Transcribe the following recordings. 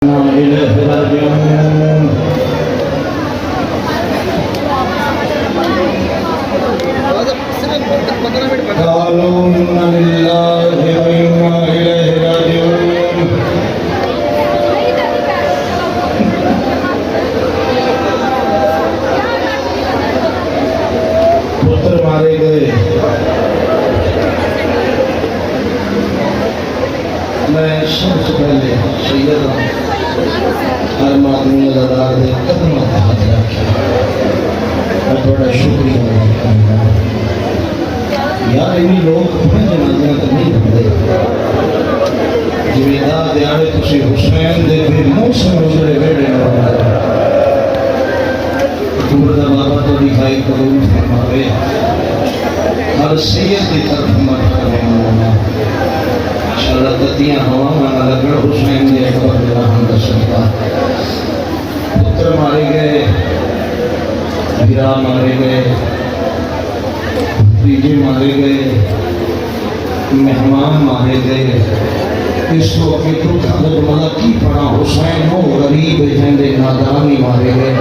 पुत्र मारे गए। मैं सबसे पहले सैयदा हर मादनी अदादार दे कदम हाथ रखा, मैं बड़ा शुक्रिया अदा करना। यार इन लोग अपने जनाजे तक नहीं बनते जिम्मेदार दिहाड़े तुसी हुसैन दे फिर मौसम उजड़े वेड़े दूरदा बाबा तो दिखाई कबूल फरमावे, हर सैयद की तरफ मत करना शरदतियां हवा में लगड़ हुसैन ने अकबर जहां दसता। पुत्र मारे गए, वीरा मारे गए, भतीजे मारे गए, मेहमान मारे गए। इस मौके तो खबर वाला की पड़ा हुसैन हो गरीब जैसे नादान ही मारे गए।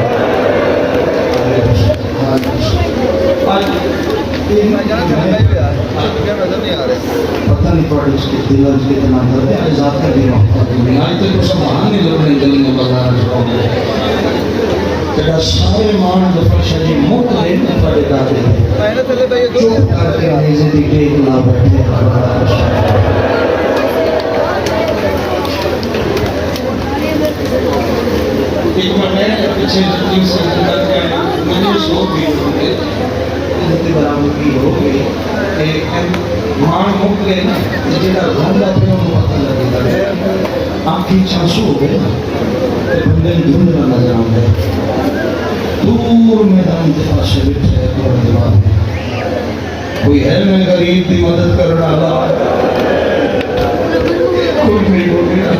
पता नहीं पड़ा इसके दिल के इतना दर्द है जात का भी मोहब्बत नहीं आज तक सब वहां नहीं लोग नहीं जल्दी बाजार छोड़े तेरा सारे मान जफर शजी मुक्त है न पड़े दादे मैंने चले भाई दो करके आने से दिखे ना बैठे एक बार मैं पीछे जल्दी से निकल के मैंने सो भी हो गए इतने बराबर भी हो गए मान मुक गए ना जेड़ा रोंदा पे उन्हें पता लगेगा आंखें चांसू हो गए ना तो बंदे धुंध ना नजर आते दूर मैदान के पास बैठे है तो जवाब कोई है मैं गरीब की मदद कर डाला कोई नहीं बोल रहा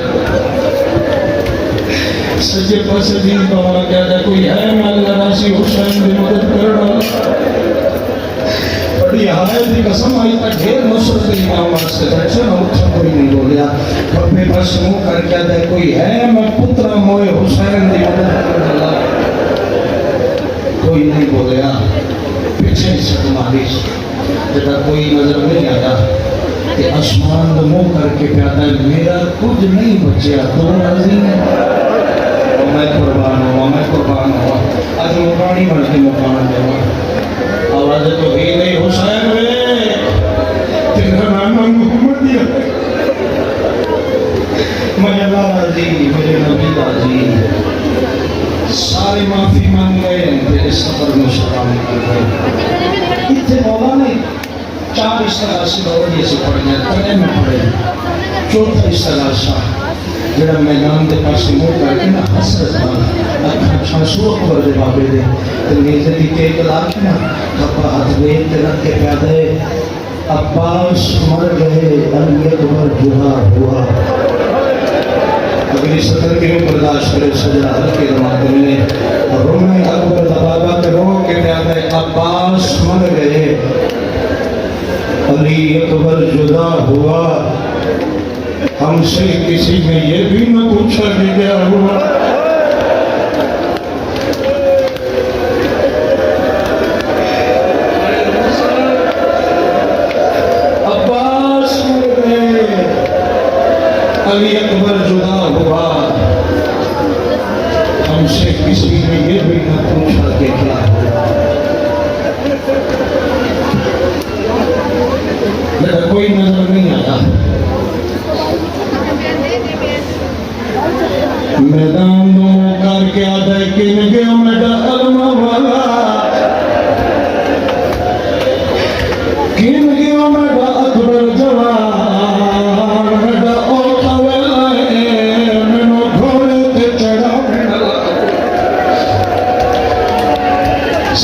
सच्चे पास दी बाबा कहता कोई है मैं राशि हुसैन की मदद कर डाला हालत की कसम आई तक ढेर नुसरत इमाम वास्ते बैठे ना उठा कोई नहीं बोलिया खब्बे पास मुंह कर कहता है कोई है मैं पुत्र मोए हुसैन की मदद कर डाला कोई नहीं बोलिया पीछे से तुम्हारी जब कोई नजर नहीं आया कि आसमान मुंह करके कहता है मेरा कुछ नहीं बचा तो राजी है मैं कुर्बान हुआ आज मुकानी बन के मुकान देवा आवाज तो ही नहीं हुसैन वे तेरा नाम मोहम्मद दिया मैं अल्लाह राजी मेरे नबी राजी सारे माफी मांग गए तेरे सफर में शराब कर गए इतने मौला ने चार इस्तेगासी दौड़िए से पढ़ गए तने में पढ़े चौथा इस्तेगासा जरा मैदान के पास मुंह करके ना हसरत वाला अखा छासू अकबर दे बाबे दे ते नीचे दी टेक ला के ना खप्पा हाथ वेद ते रख के प्या दे अब्बास मर गए अली अकबर जुदा हुआ। अगली सदर के बर्दाश्त करे सजदा हल्के रवाते मिले रोने अकबर दा बाबा के रो के प्या दे अब्बास मर गए अली अकबर जुदा हुआ। हमसे किसी ने ये भी न पूछा कि क्या हुआ। अब्बास मर गए अली अकबर जुदा हुआ। हमसे किसी ने ये भी न पूछा कि क्या हुआ। मेरा कोई नजर नहीं आया मैदान दो करके आता है किन गया मेरा अलमा वाला किन गया मेरा अकबर जवान मेरा ओठा वाला है मैंने घोड़े पे चढ़ा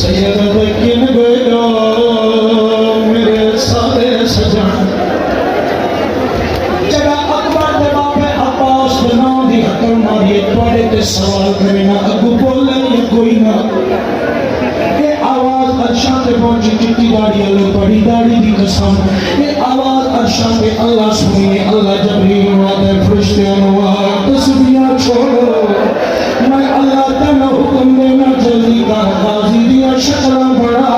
सैयद किन गया मेरे सारे सजन जगह अकबर दे बापे अब्बास बना दी हकल मारिए थोड़े ते सवाल करे ना अगू बोले ये कोई ना ये आवाज अर्शा पे पहुंची चिट्टी दाढ़ी अल्लाह बड़ी दाढ़ी दी कसम ये आवाज अर्शा पे अल्लाह सुनिए अल्लाह जबरील वादे फरिश्ते अनुवा तस्बीह छोड़ो मैं अल्लाह तला हुक्म देना जल्दी का गाजी दिया शक्ल बड़ा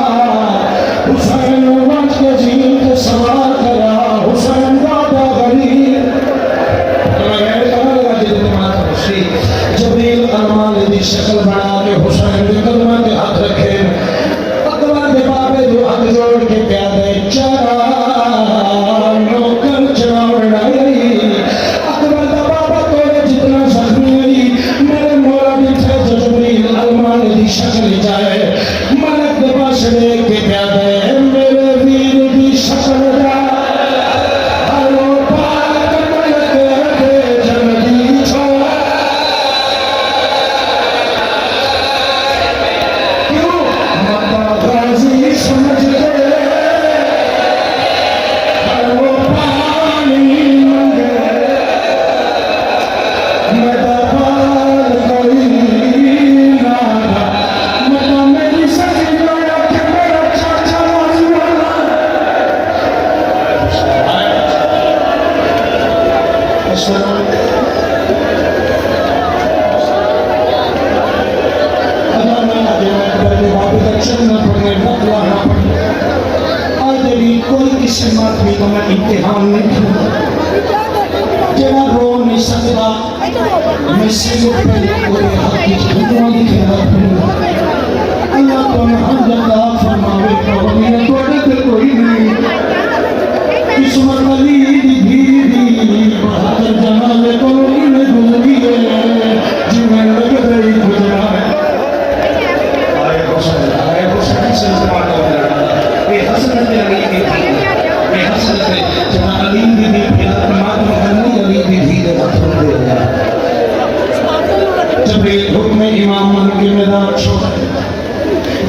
हुसैन वंश के जीन के सवार करा हुसैन दादा गरीब जबरील अरमान दी शक्ल बना के हुसैन के कदम के हाथ रखे अकबर के बाबे जो हाथ जोड़ के प्यादे चला नौकर चढ़ाव नहीं अकबर का बाबा तोड़े जितना जख्मी हुई मेरे मोला बिठे जो जबरील अरमान दी शक्ल जाए मलक के पास के प्यादे मेरे वीर दी शक्ल जा हरो पाक मलक दे जल्दी छोड़ क्यों मक्का गाजी समझ गए हरो पानी मंगे मैं पाल कोई ना मक्का मेरी सखी लोया के मेरा चाचा वाला कोई किसी बात भी तो मैं इम्तिहान नहीं जरा रो नहीं सकता मैं सिर्फ पूरे हाथ की झुंझुआ की खिलाफ हूँ अल्लाह तो अल्लाह फरमावे तो मेरे तोड़े पे कोई नहीं किस्मत अली दी भीड़ी बहादुर जमाल को इन्हें गुजरी है जिन्हें लग रही गुजरा है आए हुसैन से जमाल हो रहा ये हसरत अली की ये हसरत जमा अली दी प्यार मातम अली अली दी धीरे हाथों दे रहा जबरील हुक्म इमाम मन के मैदान छोड़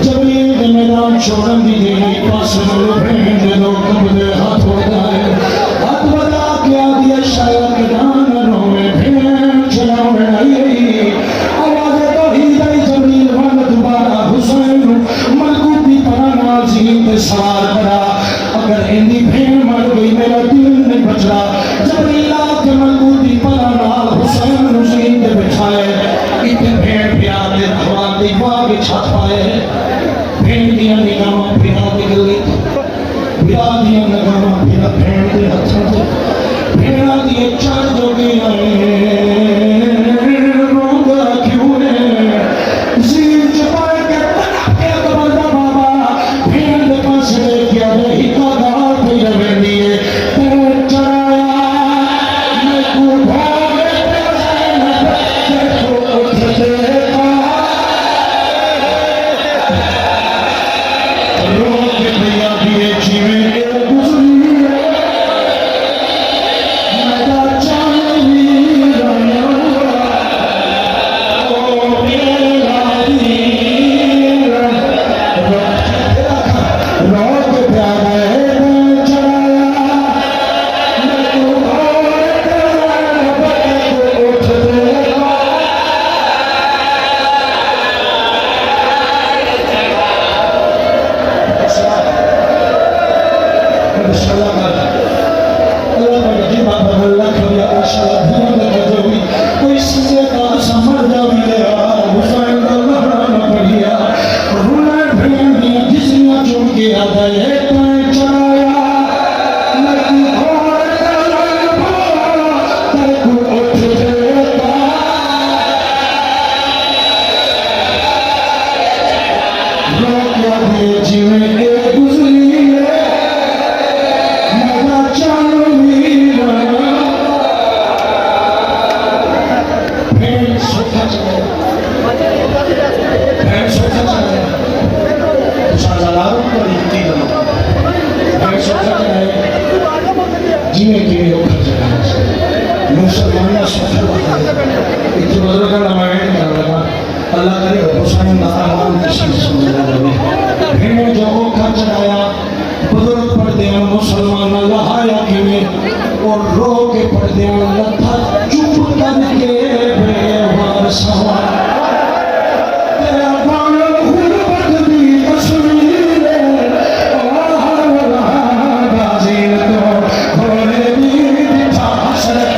जबरील के मैदान छोड़न दी गई पास में भेंट दे दो कब्जे हाथ हो जाए हाथ बता क्या दिया शायद के दान रोए भेंट चलाओ नहीं आवाज तो ही गई जबरील वन दोबारा हुसैन मलकूती पराना जीन पे सवार करा अगर इंदी भेंट मर गई मेरा दिल नहीं बचा जबरील के मलकूती पराना हुसैन जीन पे बिठाए इतने भेंट प्यार दे हवा दीवा के छाप पाए भेंट दिया निगाह फिरा निकली फिरा दिया निगाह फिरा भेंट दे हाथों से फिरा दिए चार जोगे आए रोगा क्यों है जीव चपाए के तना के कबरदा बाबा भेंट दे पास लेके आवे हिका दाल पे रवे दिए तेरे चराया मैं को भागे तेरे को उठते रोग भैया दिए जीवे गुजरी मैं चांदी राना ओ मेरा वीर रोग प्यारे चढ़ाया मैं को भागे उठते जीने के लिए मुसलमान इतने बदल का रामायण कर लगा अल्लाह करे हुसैन नाम किसी सुन लगे फिर जो खर्च आया बुजुर्ग पढ़ते हैं मुसलमान लहाया कि में और रो के पढ़ते हैं लथा चुप करके बेवार सवार तेरा बाण गुरबत दी तस्वीर गाजी तो घोड़े दी बिठा हसरत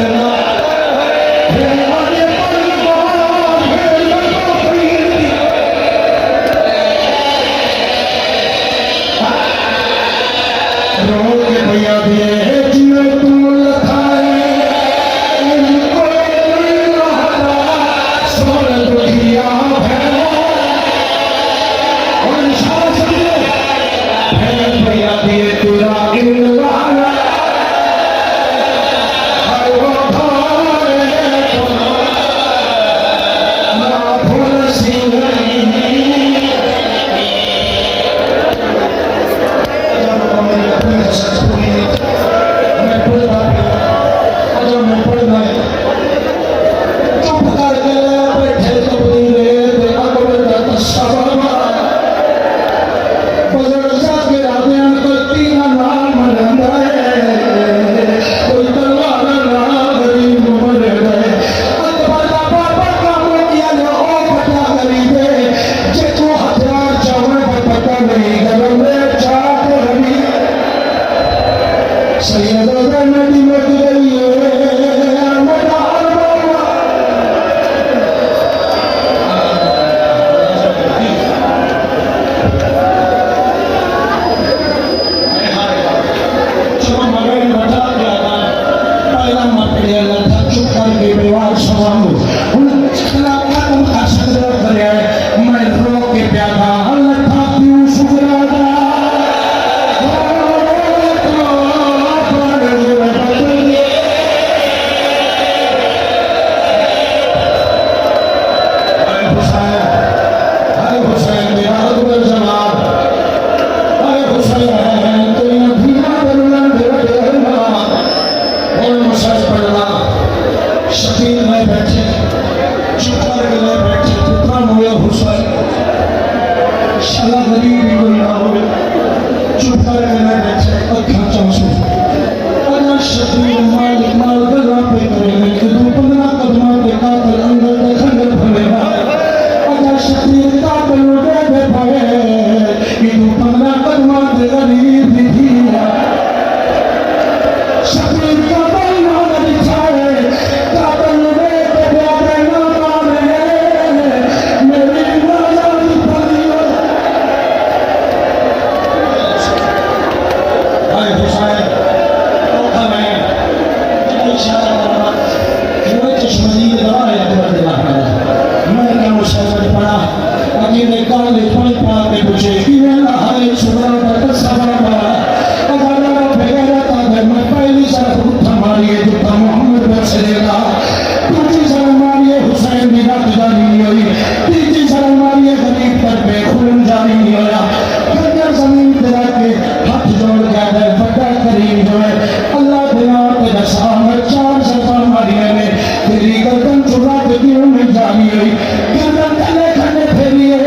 हुई गर्दन तले खड़े फेरिए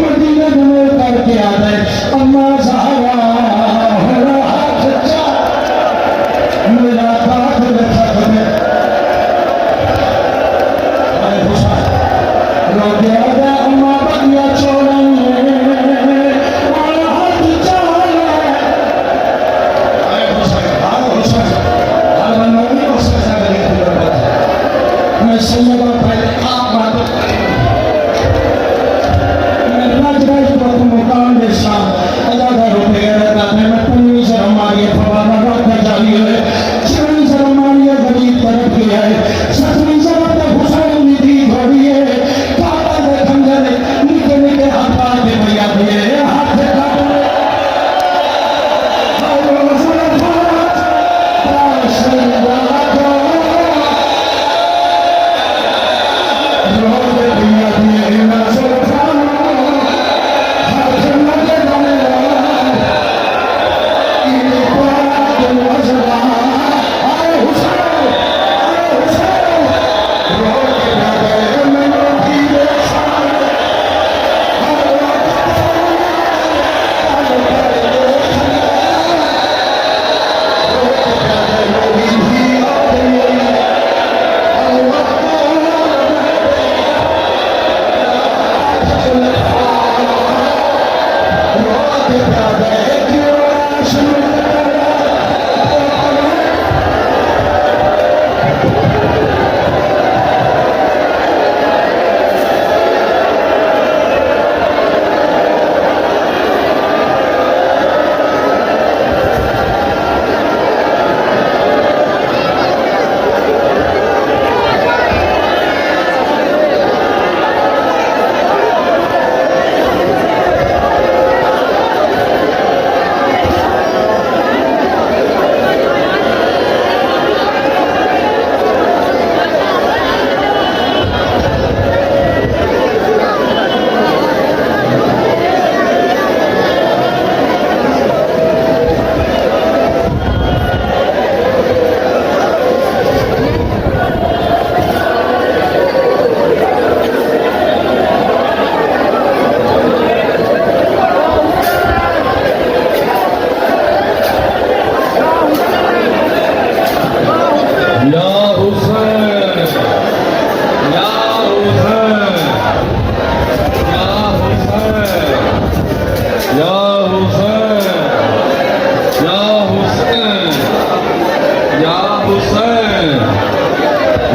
मदीने में करके आ गए अम्मा ज़हरा मेरा हाथ चा मेरा हाथ रखा तुम्हें अरे हुसैन रो गया अम्मा बगिया छोड़ेंगे मेरा हाथ चा अरे हुसैन बनवानी हुसैन सागर की बात है मैं सैयदा पहले आप बात मैं राज को मुकाम दे शाम अदा रुपए रहता है मैं पन्नी से हमारी फवाना का जारी है छड़ी से हमारी गरीब तरफ की है सतरी जमात हुसैन निधि धोरी है काटा दे खंजर निके निके हाथ के भैया दिए हाथ से काटो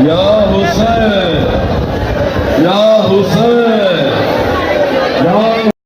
Ya Hussein